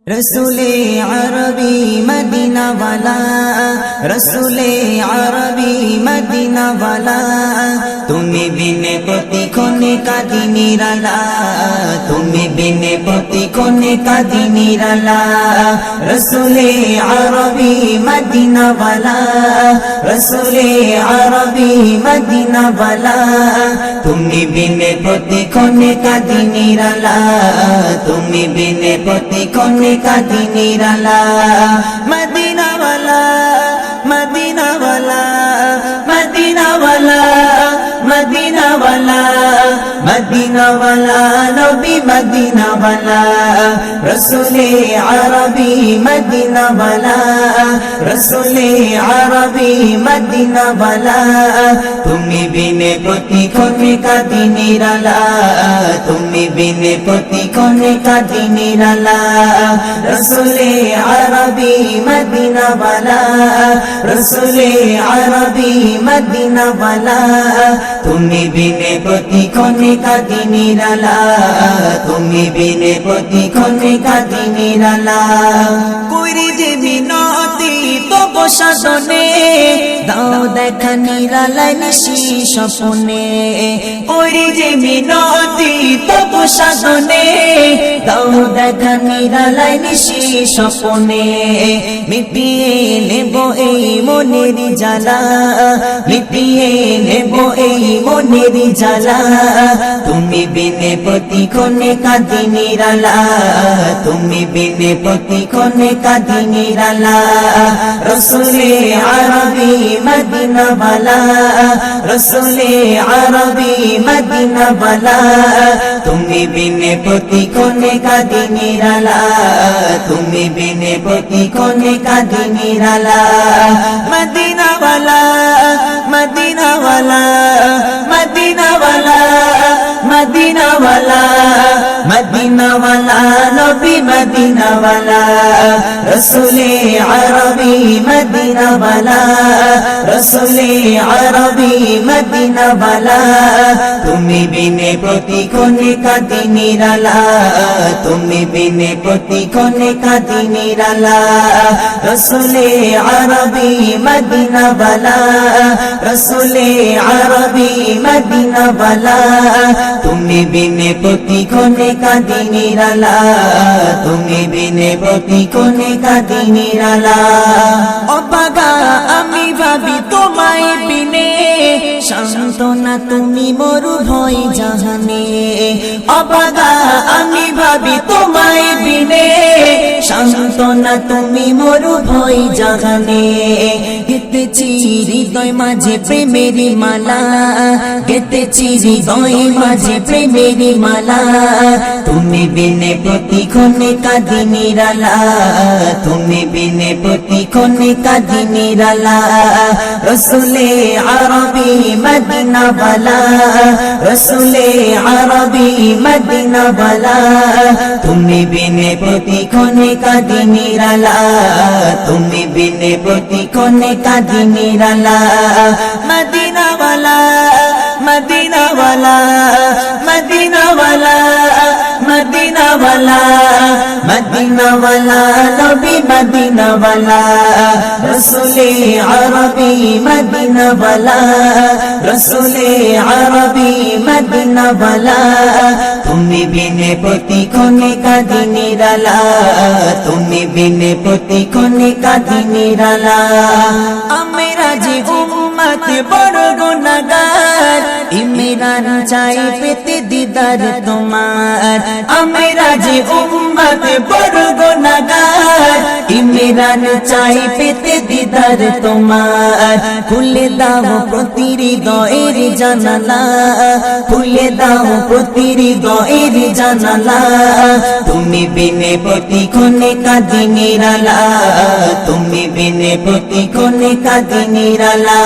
रसूले अरबी मदीना वाला, रसूले अरबी मदीना वाला, तुम्हें बिने पति कोने का दिनिराला, तुम्हें बिने पति कोने का दिनिराला। रसूले अरबी मदीना वाला, रसूले अरबी मदीना वाला, तुम्हें बिने पति कोने का दिनिराला, तुम्हें बिने पति कोने का दिनिराला। मदीना वाला, मदीना वाला, मदीना वाला, मदीना वाला, मदीना वाला, नबी मदीना वाला, रसूले अरबी मदीना वाला, रसूले अरबी मदीना वाला, तुम्हें बिने पति कोने का दिनिराला, तुम्हें बिने पति कोने का दिनिराला। रसूले अरबी मदीना वाला, रसूले अरबी मदीना वाला, तुम्हें बिने पति कोने का दिनिराला, तुम्हें बिने पति कोने का दिनिराला। कोई जे मिनती तो বসাদনে দাও দেখা নিরালা নিশি স্বপনে, ওরে যে মিনতি তো বসাদনে দাও দেখা নিরালা নিশি স্বপনে, মিটিয়ে নেব এই মনের জ্বালা, মিটিয়ে নেব এই মনের জ্বালা, তুমি বিনে পতি কোনে কাঁদি নিরালা, তুমি বিনে পতি কোনে কাঁদি নিরালা। रसूले अरबी मदीना वाला, रसूले अरबी मदीना वाला, तुम्हें बिने पति कोने का दिनिराला, तुम्हें बिने पति कोने का दिनिराला। मदीना वाला, मदीना वाला, मदीना वाला, मदीना वाला, मदीना वाला, नबी मदीना वाला, रसूले अरबी मदीना वाला, रसूले अरबी मदीना वाला, तुम्हें बिने पति कोने का दिनिराला, तुम्हें बिने पति कोने का दिनिराला। रसूले अरबी मदीना वाला, रसूले अरबी मदीना वाला, तुम्हें बिने पति कोने का दिनिराला, तुम्हें बिने पति कोने का दिनिराला। অবাগা আমি ভাবি তোমায় বিনে, সান্তনা তুমি মরু ভয় জাহানে, অবাগা আমি ভাবি তোমায় বিনে, সান্তনা তুমি মরু ভয় জাহানে। গেতেছি হৃদয় মাঝে প্রেমেরই মালা, গেতেছি হৃদয় মাঝে প্রেমেরই মালা, তুমি বিনে পতি কোনে का दिनिराला, তুমি বিনে পতি কোনে का दिनिराला। रसूले अरबी मदीना वाला, रसूले अरबी मदीना वाला, तुम्हें बिने पति कोने का दिनिराला, तुम्हें बिने पति कोने का दिनिराला। मदीना वाला, मदीना वाला, मदीना वाला, मदीना वाला, मदीना वाला, नबी मदीना वाला, रसूले अरबी मदीना वाला, रसूले अरबी मदीना वाला, तुम्हें बिने पति कोने का दिनिराला, तुम्हें बिने पति कोने का दिनिराला। मेरा जी उम्मत बड़ गुनाहगार, इमरान चाय पेते दीदार तुम्हार, मेरा जी उम्मत बड़ गुनाहगार, इमरान चाय पेते दीदार तुम्हार। खुले दाओ प्रति हृदয়ের জানালা, খুলে দাও প্রতি হৃদয়ের জানালা, তুমি বিনে পতি কোনে का दिनिराला, তুমি বিনে পতি কোনে का दिनिराला।